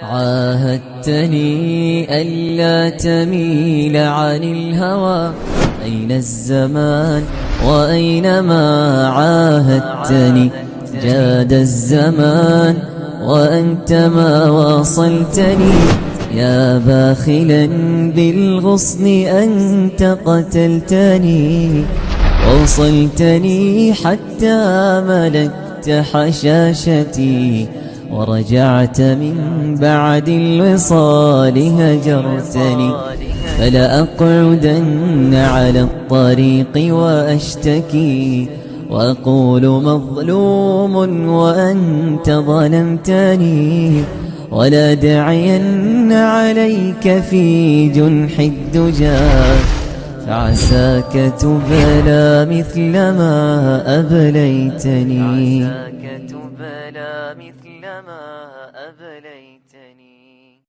عاهدتني ألا تميل عن الهوى. أين الزمان وأينما عاهدتني؟ جاد الزمان وأنت ما واصلتني. يا باخلا بالغصن أنت قتلتني، ووصلتني حتى ملكت حشاشتي، ورجعت من بعد الوصال هجرتني. فلأقعدن على الطريق وأشتكي، وأقول مظلوم وأنت ظلمتني، ولا داعين عليك في جنح الدجى، فعساك تبلى مثل ما أبليتني.